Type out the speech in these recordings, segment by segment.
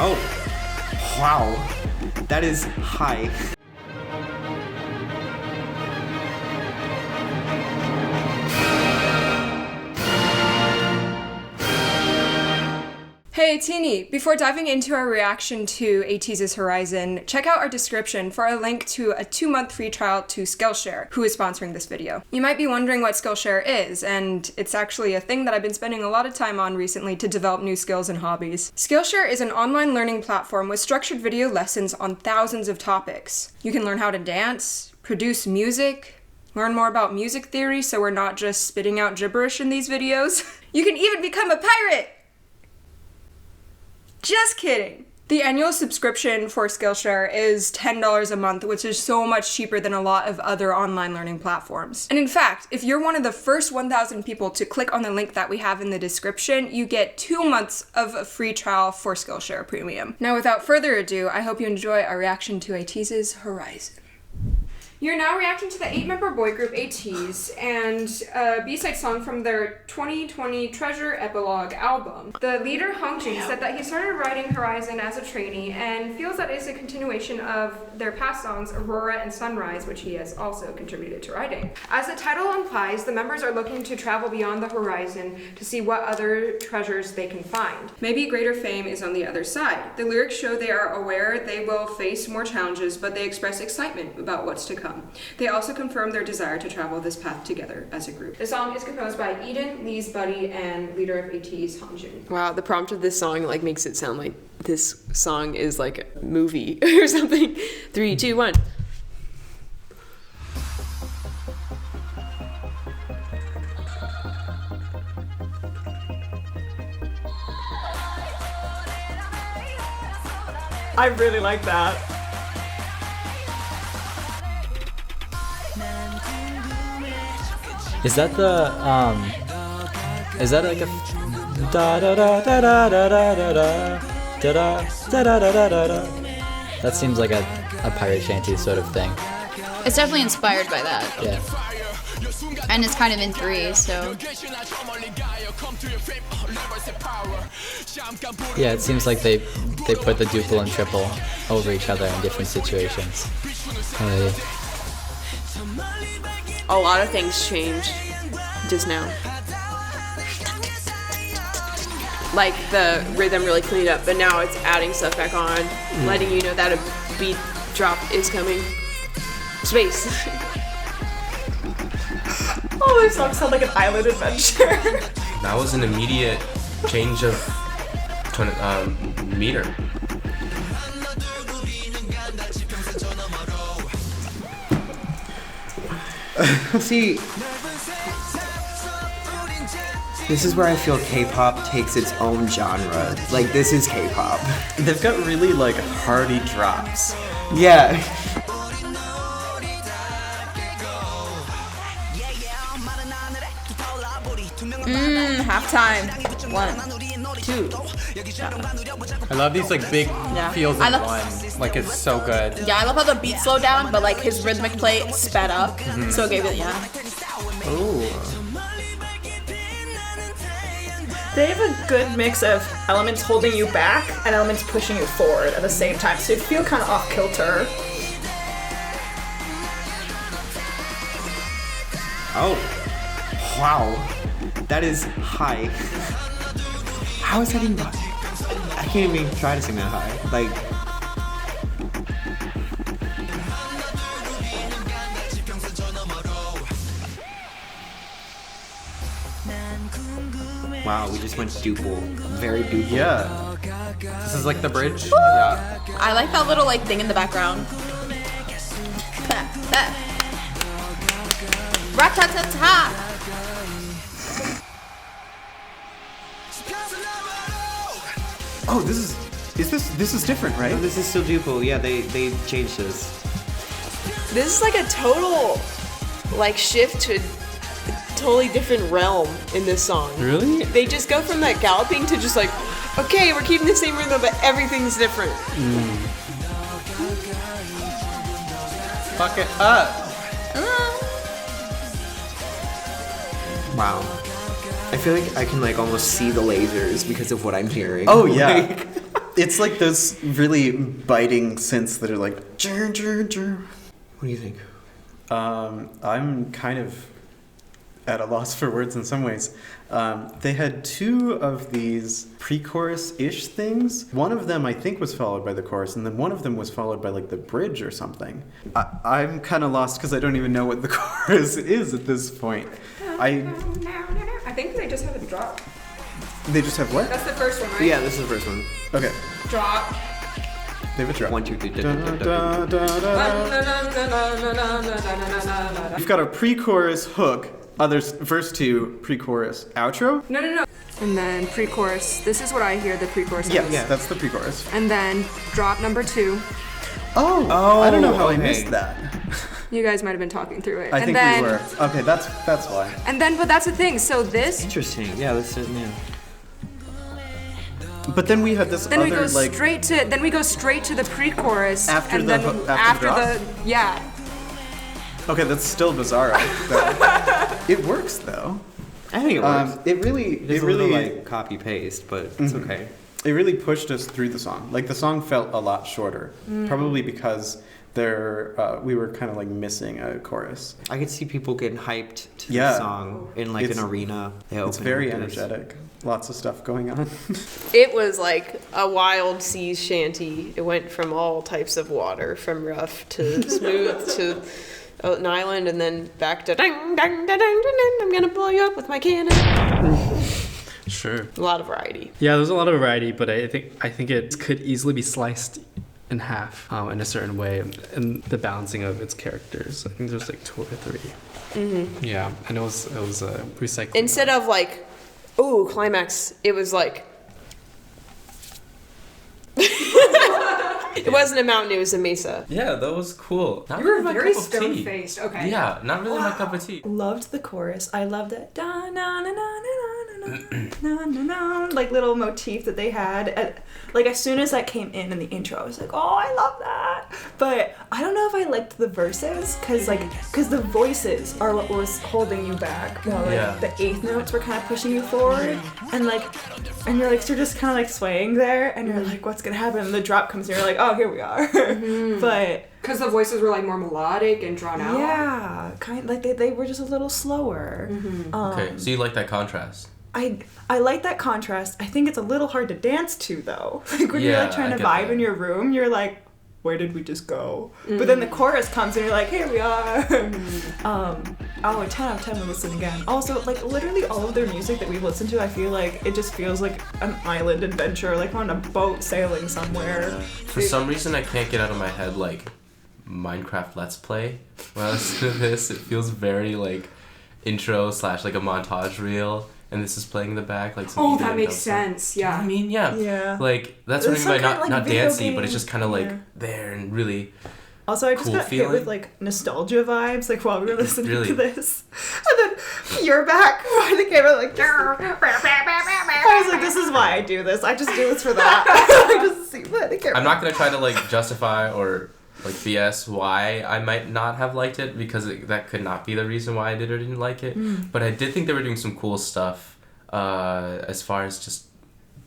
Oh, wow, that is high. Hey Teeny, before diving into our reaction to ATEEZ's Horizon, check out our description for a link to a 2-month free trial to Skillshare, who is sponsoring this video. You might be wondering what Skillshare is, and it's actually a thing that I've been spending a lot of time on recently to develop new skills and hobbies. Skillshare is an online learning platform with structured video lessons on thousands of topics. You can learn how to dance, produce music, learn more about music theory so we're not just spitting out gibberish in these videos. You can even become a pirate! Just kidding! The annual subscription for Skillshare is $10 a month, which is so much cheaper than a lot of other online learning platforms. And in fact, if you're one of the first 1,000 people to click on the link that we have in the description, you get 2 months of a free trial for Skillshare Premium. Now, without further ado, I hope you enjoy our reaction to ATEEZ's Horizon. You're now reacting to the 8-member boy group ATEEZ and a B-side song from their 2020 Treasure Epilogue album. The leader Hongjin said that he started writing Horizon as a trainee and feels that it's a continuation of their past songs Aurora and Sunrise, which he has also contributed to writing. As the title implies, the members are looking to travel beyond the horizon to see what other treasures they can find. Maybe greater fame is on the other side. The lyrics show they are aware they will face more challenges, but they express excitement about what's to come. They also confirm their desire to travel this path together as a group. The song is composed by Eden, Lee's buddy, and leader of ATEEZ, Hongjin. Wow, the prompt of this song like makes it sound like this song is like a movie or something. 3, 2, 1. I really like that. Is that the is that like a da da da da da da da da da da da da da da da? That seems like a pirate shanty sort of thing. It's definitely inspired by that. Yeah. And it's kind of in 3, so. Yeah, it seems like they put the duple and triple over each other in different situations. Hey. A lot of things changed just now. Like the rhythm really cleaned up, but now it's adding stuff back on, letting you know that a beat drop is coming. Space. Oh, this song sounds like an island adventure. That was an immediate change of meter. See, this is where I feel K-pop takes its own genre. Like, this is K-pop. They've got really, like, hearty drops. Yeah. Halftime. 1, 2. I love these, like, big feels of I love- one. Like, it's so good. Yeah, I love how the beat slowed down, but like his rhythmic play sped up. So it gave it, Ooh. They have a good mix of elements holding you back and elements pushing you forward at the same time, so you feel kind of off kilter. Oh. Wow. That is high. How is that even high? I can't even try to sing that high. Like... Wow, we just went duple. Very duple. Yeah. This is like the bridge. Yeah. I like that little like thing in the background. ReacttotheK. Oh, this is different, right? No, this is still duple. Yeah, they changed this. This is like a total like shift to a totally different realm in this song. Really? They just go from that galloping to just like, okay, we're keeping the same rhythm, but everything's different. Fuck it up. Wow. I feel like I can like almost see the lasers because of what I'm hearing. Oh yeah. Like, It's like those really biting synths that are like. Jur, jur, jur. What do you think? I'm kind of at a loss for words in some ways. They had two of these pre-chorus-ish things. One of them I think was followed by the chorus, and then one of them was followed by like the bridge or something. I'm kind of lost because I don't even know what the chorus is at this point. I think they just have a drop. They just have what? That's the first one, right? Yeah, this is the first one. Okay. Drop. They have a drop. 1, 2, 3. We've got a pre-chorus hook. Verse 2, pre-chorus, outro? No. And then pre-chorus. This is what I hear the pre-chorus is. Yeah, that's the pre-chorus. And then drop number 2. Oh, I don't know how I missed that. You guys might have been talking through it. I think we were. Okay, that's why. And then, but that's the thing. So this. Interesting. Yeah, this is new. But then we had this Then other we go like. straight to. Then we go straight to the pre-chorus. After and the then hook- after the after drop? the yeah. Okay, that's still bizarre. It works though. I think it works. It really, It's a little like copy paste, but it's okay. It really pushed us through the song. Like the song felt a lot shorter, probably because we were kind of like missing a chorus. I could see people getting hyped to Yeah. the song in like an arena. It's very energetic. Lots of stuff going on. It was like a wild seas shanty. It went from all types of water, from rough to smooth to an island, and then back to dang, dang, dang, dang, dang, I'm gonna blow you up with my cannon. Sure. A lot of variety. Yeah, there's a lot of variety, but I think it could easily be sliced in half in a certain way, and the balancing of its characters. I think there's like 2 or 3. Mm-hmm. Yeah, and it was recycling. Instead of like, ooh, climax, it was like. It wasn't a mountain, it was a mesa. Yeah, that was cool. Not You were really my very cup of tea. stone-faced. Okay. Yeah, not really my cup of tea. Loved the chorus. I loved that da na na na na na na na na like little motif that they had. Like as soon as that came in the intro, I was like, oh, I love that. But I don't know if I liked the verses because the voices are what was holding you back. While like the 8th notes were kind of pushing you forward, and you're like, so you're just kind of like swaying there, and you're like, what's gonna happen? And the drop comes, and you're like, oh, here we are. But Because the voices were like more melodic and drawn out. yeah, kind like they were just a little slower. Okay, so you like that contrast? I like that contrast. I think it's a little hard to dance to though. Like when you're like trying I to get vibe that. in your room, you're like, where did we just go? But then the chorus comes and you're like, here we are. 10 out of 10 would listen again. Also, like literally all of their music that we've listened to, I feel like it just feels like an island adventure, like on a boat sailing somewhere. For some reason, I can't get out of my head like Minecraft Let's Play. When I listen to this, it feels very like intro / like a montage reel, and this is playing in the back like some. Oh, EDM that makes dubstep. sense. You know what Yeah. I mean, yeah. Yeah. Like that's what I It's mean by some kind of, not video dancey, but it's game. just kind of like Yeah. there and really. Also, I just Cool got hit feeling. with like nostalgia vibes, like while we were listening Really? to this, and then you're back. I think I was like, I was like, this is why I do this. I just do this for that. I just see what I care. I'm not gonna try to like justify or like BS why I might not have liked it because that could not be the reason why I did or didn't like it. But I did think they were doing some cool stuff as far as just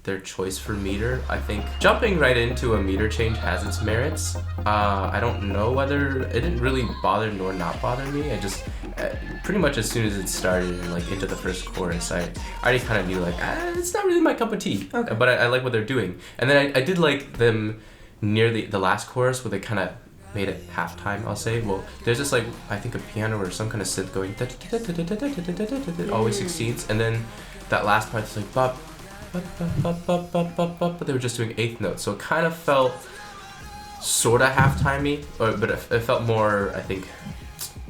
their choice for meter. I think jumping right into a meter change has its merits. I don't know whether it didn't really bother nor not bother me. I just pretty much as soon as it started and like into the first chorus, I already kind of knew like it's not really my cup of tea. Okay. But I like what they're doing. And then I did like them near the last chorus where they kind of made it halftime, I'll say. Well, there's this like I think a piano or some kind of synth going it always succeeds, and then that last part is like bop, bop, bop, bop, bop, bop, bop, but they were just doing 8th notes, so it kind of felt sort of halftimey, but it felt more, I think,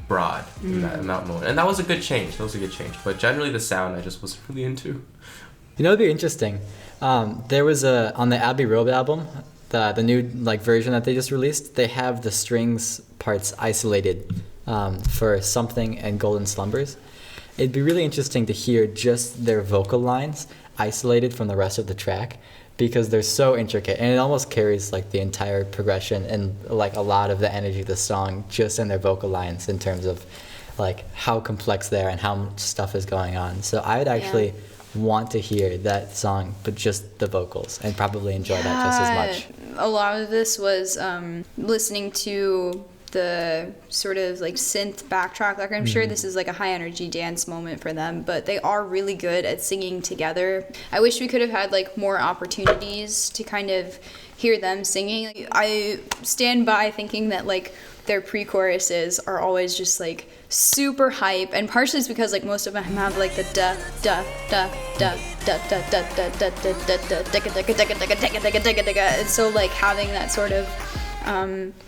broad in that amount moment, and that was a good change. But generally the sound I just wasn't really into. You know, it'd be interesting. There was on the Abbey Road album, the new like version that they just released. They have the strings parts isolated for Something and Golden Slumbers. It'd be really interesting to hear just their vocal lines isolated from the rest of the track because they're so intricate and it almost carries like the entire progression and like a lot of the energy of the song just in their vocal lines in terms of like how complex they are and how much stuff is going on. So I would actually want to hear that song, but just the vocals, and probably enjoy that just as much. A lot of this was listening to the sort of like synth backtrack. Like I'm sure this is like a high energy dance moment for them, but they are really good at singing together. I wish we could have had like more opportunities to kind of hear them singing. Like, I stand by thinking that like their pre-choruses are always just like super hype, and partially it's because like most of them have like the da da da da da da da da da da da da, and so like having that sort of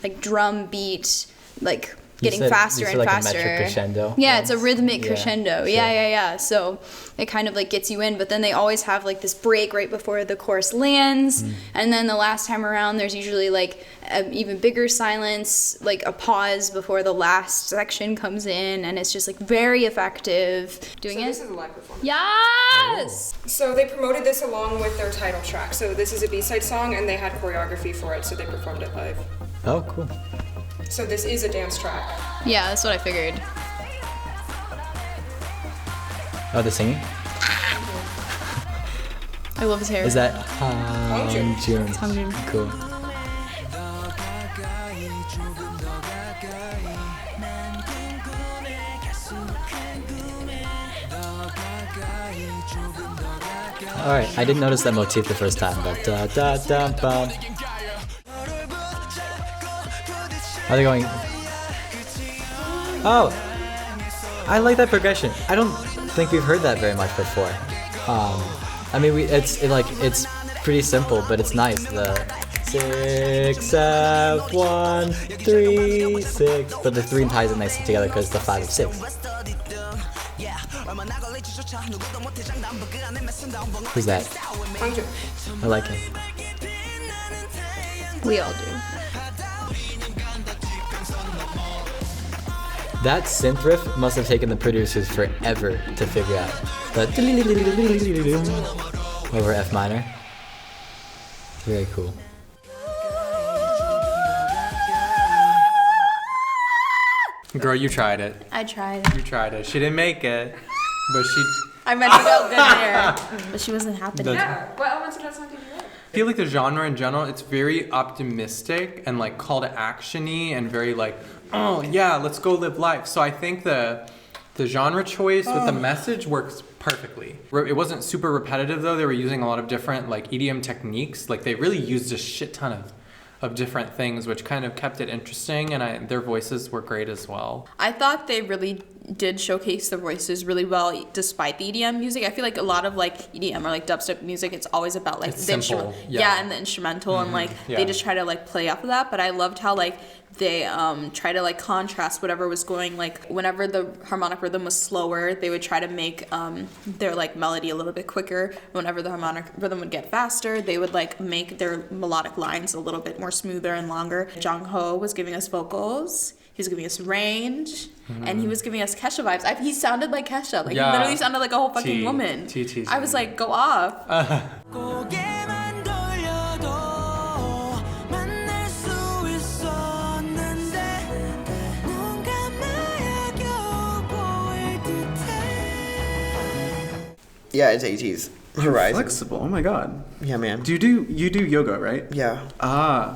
like drum beat, like getting faster and like faster. A metric crescendo. Yeah, it's a rhythmic Yeah, crescendo. sure. Yeah. So it kind of like gets you in, but then they always have like this break right before the chorus lands, and then the last time around there's usually like an even bigger silence, like a pause before the last section comes in, and it's just like very effective doing So it. this is a live performance. Yes. So they promoted this along with their title track. So this is a B-side song, and they had choreography for it, so they performed it live. Oh, cool. So this is a dance track. Yeah, that's what I figured. Oh, the singing? I love his hair. Is that Hamjun. Hamjun? It's Hamjun. Cool. Alright, I didn't notice that motif the first time, but da da da bum. Are they going? Oh, I like that progression. I don't think we've heard that very much before. I mean, it's pretty simple, but it's nice. The 6 F 1 3 6, but the 3 ties it nicely together because it's the 5 of 6. Who's that? Hamjun. I like him. We all do. That synth riff must have taken the producers forever to figure out. The over F minor. Very cool. Girl, you tried it. I tried. You tried it. She didn't make it, but she. I meant to go good there, but she wasn't happening. Yeah. What elements of that song did you like? I feel like the genre in general, it's very optimistic and like call to action-y and very like, oh yeah, let's go live life. So I think the genre choice with the message works perfectly. It wasn't super repetitive though. They were using a lot of different like EDM techniques. Like they really used a shit ton of different things, which kind of kept it interesting, and their voices were great as well. I thought they really did showcase their voices really well despite the EDM music. I feel like a lot lot of EDM or dubstep music, it's always about It's the simple, instrument, yeah. and the instrumental, and yeah. they just try to play off of that. But I loved how they try to contrast whatever was going, whenever the harmonic rhythm was slower, they would try to make their melody a little bit quicker. Whenever the harmonic rhythm would get faster, they would make their melodic lines a little bit more smoother and longer. Jung Ho was giving us vocals, he was giving us range, and he was giving us Kesha vibes. He sounded like Kesha. He literally sounded like a whole fucking woman. I was like, go off. Yeah, it's ATEEZ. Horizon. Flexible. Oh my god. Yeah, man. You do yoga, right? Yeah. Ah.